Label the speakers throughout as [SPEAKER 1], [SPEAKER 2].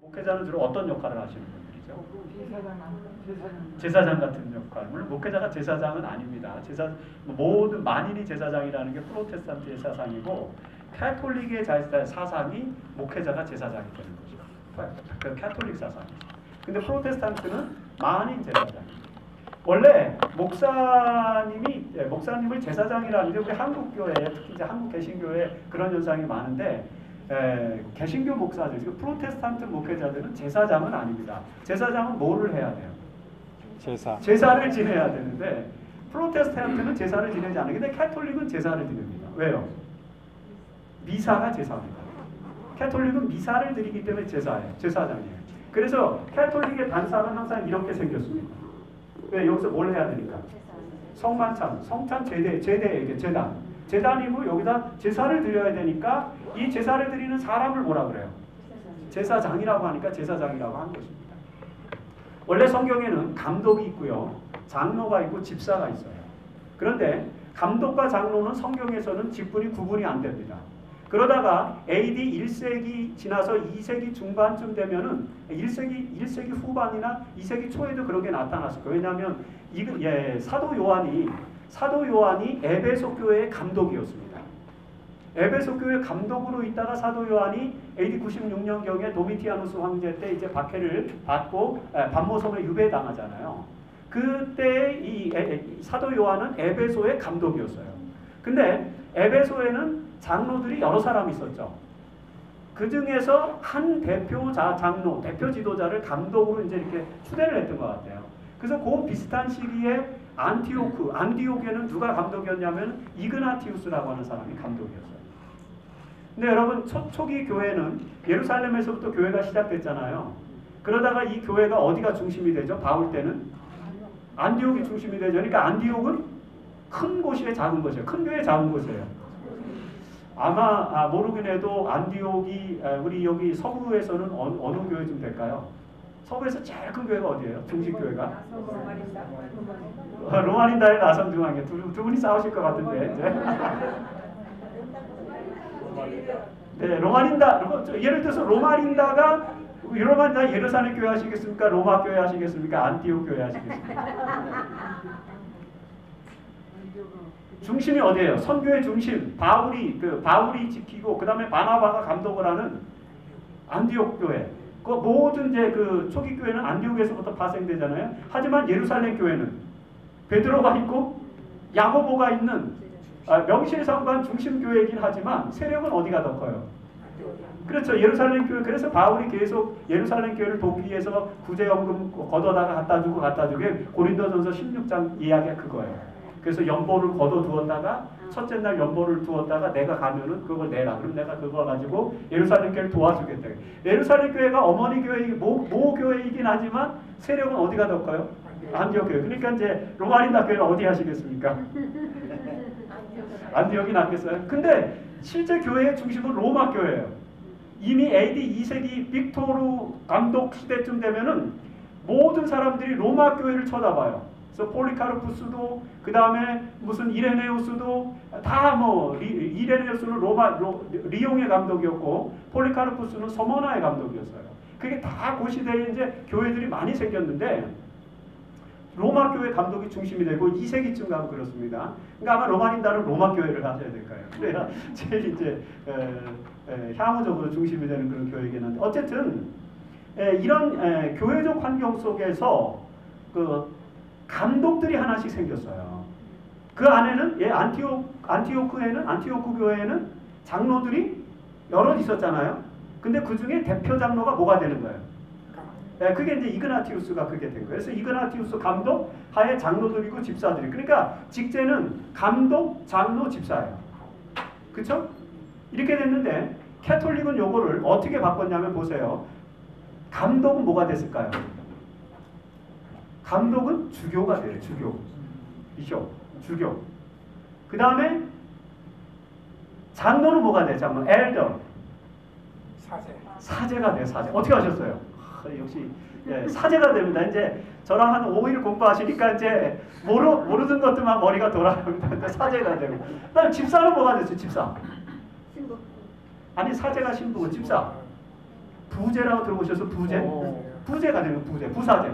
[SPEAKER 1] 목회자는 주로 어떤 역할을 하시는 분들이죠? 제사장 같은 역할. 물론 목회자가 제사장은 아닙니다. 모든 만인이 제사장이라는 게 프로테스탄트의 사상이고, 카톨릭의 사상이 목회자가 제사장이 되는 거죠. 그 카톨릭 사상이죠. 근데 프로테스탄트는 만인 제사장입니다. 원래 목사님을 제사장이라는 게 우리 한국 교회, 특히 이제 한국 개신교에 그런 현상이 많은데, 개신교 목사들, 프로테스탄트 목회자들은 제사장은 아닙니다. 제사장은 뭐를 해야 돼요? 제사를 지내야 되는데, 프로테스탄트는 제사를 지내지 않는데 카톨릭은 제사를 지냅니다. 왜요? 미사가 제사입니다. 카톨릭은 미사를 드리기 때문에 제사장이에요. 그래서 카톨릭의 단상은 항상 이렇게 생겼습니다. 왜? 여기서 뭘 해야 되니까? 성찬, 제단. 제단이고 여기다 제사를 드려야 되니까 이 제사를 드리는 사람을 뭐라 그래요? 제사장이라고 하니까 제사장이라고 한 것입니다. 원래 성경에는 감독이 있고요, 장로가 있고 집사가 있어요. 그런데 감독과 장로는 성경에서는 직분이 구분이 안 됩니다. 그러다가 AD 1세기 지나서 2세기 중반쯤 되면은 1세기 후반이나 2세기 초에도 그런 게 나타났을 거예요. 왜냐하면 사도 요한이 에베소 교회의 감독이었습니다. 에베소 교회 감독으로 있다가 사도 요한이 AD 96년경에 도미티아누스 황제 때 이제 박해를 받고 반모섬에 유배당하잖아요. 그때 이 사도 요한은 에베소의 감독이었어요. 근데 에베소에는 장로들이 여러 사람 있었죠. 그 중에서 한 대표 지도자를 감독으로 이제 이렇게 추대를 했던 것 같아요. 그래서 그 비슷한 시기에 안디옥에는 누가 감독이었냐면 이그나티우스라고 하는 사람이 감독이었어요. 근데 여러분, 초기 교회는 예루살렘에서부터 교회가 시작됐잖아요. 그러다가 이 교회가 어디가 중심이 되죠? 바울 때는 안디옥이 중심이 되죠. 그러니까 안디옥은 큰 곳이에요, 작은 곳이에요? 큰 교회, 작은 곳이에요. 아마 모르긴 해도 안디옥이 우리 여기 서부에서는 어느 교회쯤 될까요? 서부에서 제일 큰 교회가 어디예요? 중심 교회가? 로마린다의 나섬중앙회. 두 분이 싸우실 것 같은데 이제. 네, 로마린다. 예를 들어서 로마린다 예루살렘 교회 하시겠습니까? 로마 교회 하시겠습니까? 안티옥 교회 하시겠습니까? 중심이 어디예요? 선교의 중심. 바울이 지키고 그 다음에 바나바가 감독을 하는 안디옥 교회. 그 모든 이제 그 초기 교회는 안디옥에서부터 파생되잖아요. 하지만 예루살렘 교회는 베드로가 있고 야고보가 있는 명실상부한 중심 교회이긴 하지만 세력은 어디가 더 커요? 그렇죠. 예루살렘 교회. 그래서 바울이 계속 예루살렘 교회를 돕기 위해서 구제연금 걷어다가 갖다 주고 고린도전서 16장 이야기가 그거예요. 그래서 연보를 걷어두었다가 첫째 날 연보를 두었다가 내가 가면은 그걸 내라. 그럼 내가 그거 가지고 예루살렘 교회를 도와주겠다. 예루살렘 교회가 어머니 모 교회이긴 하지만 세력은 어디가 더 커요? 안디옥 교회. 그러니까 이제 로마린다 교회는 어디 하시겠습니까? 안디옥이 낫겠어요? 근데 실제 교회의 중심은 로마 교회예요. 이미 AD 2세기 빅토르 감독 시대쯤 되면은 모든 사람들이 로마 교회를 쳐다봐요. 그래서 폴리카르푸스도 그 다음에 무슨 이레네우스도 다 이레네우스는 리옹의 감독이었고 폴리카르푸스는 서머나의 감독이었어요. 그게 다 그 시대에 이제 교회들이 많이 생겼는데 로마 교회 감독이 중심이 되고 2세기쯤 가면 그렇습니다. 그러니까 아마 로마린다는 로마 교회를 하셔야 될 거예요. 그래야 제일 이제 향후적으로 중심이 되는 그런 교회이긴 한데 어쨌든 이런 교회적 환경 속에서 그 감독들이 하나씩 생겼어요. 그 안에는 안티오크 교회에는 장로들이 여럿 있었잖아요. 근데 그 중에 대표 장로가 뭐가 되는 거예요? 그게 이제 이그나티우스가 그게 된 거예요. 그래서 이그나티우스 감독 하에 장로들이고 집사들이. 그러니까 직제는 감독, 장로, 집사예요. 그렇죠? 이렇게 됐는데 캐톨릭은 요거를 어떻게 바꿨냐면 보세요. 감독은 뭐가 됐을까요? 감독은 주교가 돼요. 주교. 그 다음에 장로는 뭐가 돼? 장로, 엘더. 사제가 돼. 사제. 어떻게 하셨어요? 역시 사제가 됩니다. 이제 저랑 한 5일 공부하시니까 이제 모르는 것들만 머리가 돌아갑니다. 사제가 되고. 그다음 집사는 뭐가 됐어요? 집사. 신부. 아니 사제가 신부고 집사. 부제라고 들어보셔서 부제?
[SPEAKER 2] 오.
[SPEAKER 1] 부제가 되는 부제, 부사제.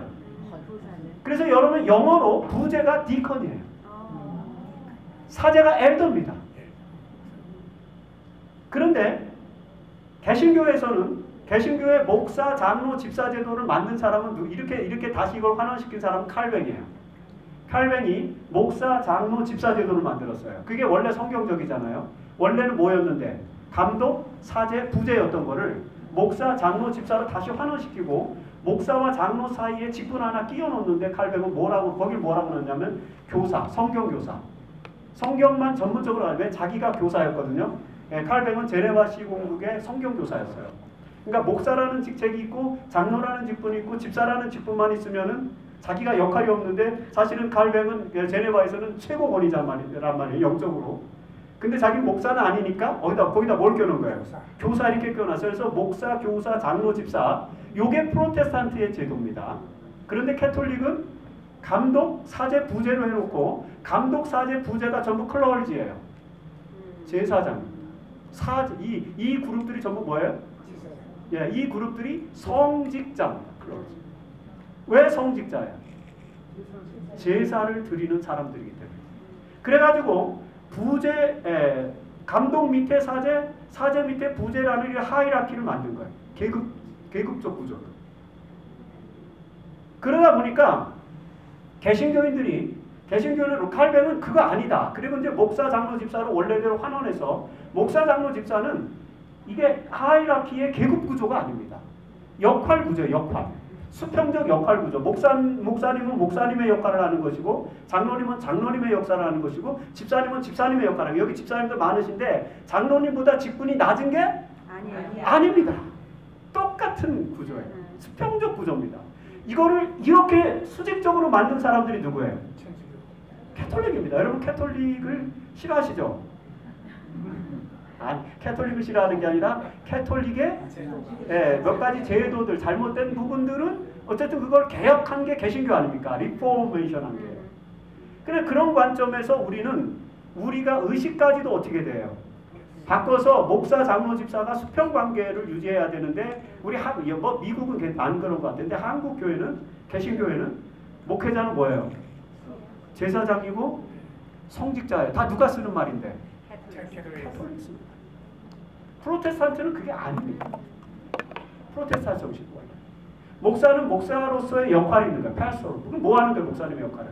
[SPEAKER 1] 그래서 여러분 영어로 부제가 디컨이에요. 사제가 엘더입니다. 그런데 개신교에서는 개신교의 목사, 장로, 집사 제도를 만든 사람은 이렇게 다시 이걸 환원시킨 사람은 칼뱅이에요. 칼뱅이 목사, 장로, 집사 제도를 만들었어요. 그게 원래 성경적이잖아요. 원래는 뭐였는데 감독, 사제, 부제였던 거를 목사, 장로, 집사로 다시 환원시키고 목사와 장로 사이에 직분 하나 끼워 놓는데 칼뱅은 거길 뭐라고 넣냐면 교사, 성경교사. 성경만 전문적으로 알면 자기가 교사였거든요. 칼뱅은 제네바 시공국의 성경교사였어요. 그러니까 목사라는 직책이 있고 장로라는 직분이 있고 집사라는 직분만 있으면은 자기가 역할이 없는데 사실은 칼뱅은 제네바에서는 최고 권위자란 말이에요. 영적으로. 근데 자기는 목사는 아니니까 거기다 뭘 껴놓은 거예요? 교사 이렇게 껴놨어요. 그래서 목사, 교사, 장로, 집사 요게 프로테스탄트의 제도입니다. 그런데 캐톨릭은 감독, 사제, 부제로 해놓고 감독, 사제, 부제가 전부 클러지예요. 제사장입니다. 이 그룹들이 전부 뭐예요? 예, 이 그룹들이 성직자입니다. 클러지. 왜 성직자예요? 제사를 드리는 사람들이기 때문에. 그래가지고 감독 밑에 사제, 사제 밑에 부제라는 이 하이라키를 만든 거예요. 계급적 구조. 그러다 보니까 개신교는 칼뱅은 그거 아니다. 그리고 이제 목사, 장로, 집사로 원래대로 환원해서 목사, 장로, 집사는 이게 하이라키의 계급 구조가 아닙니다. 역할 구조예요. 역할. 수평적 역할 구조. 목사님은 목사님의 역할을 하는 것이고 장로님은 장로님의 역할을 하는 것이고 집사님은 집사님의 역할을 하는 거예요. 여기 집사님도 많으신데 장로님보다 직분이 낮은 게 아닙니다. 똑같은 구조예요. 수평적 구조입니다. 이거를 이렇게 수직적으로 만든 사람들이 누구예요? 캐톨릭입니다. 여러분 캐톨릭을 싫어하시죠? 아니, 캐톨릭을 싫어하는 게 아니라 캐톨릭의 몇 가지 제도들, 잘못된 부분들은 어쨌든 그걸 개혁한 게 개신교 아닙니까? 리포메이션한 게. 그래 그런 관점에서 우리가 의식까지도 어떻게 돼요? 바꿔서 목사, 장로, 집사가 수평 관계를 유지해야 되는데 미국은 안 그런 것 같은데 한국 교회는 개신교회는 목회자는 뭐예요? 제사장이고 성직자예요. 다 누가 쓰는 말인데? 캐톨릭입니다. 프로테스탄트는 그게 아닙니다. 프로테스탄트 정신과 목사는 목사로서의 역할이 있는 거예요. 패스토로. 그럼 뭐 하는 거예요? 목사님의 역할은?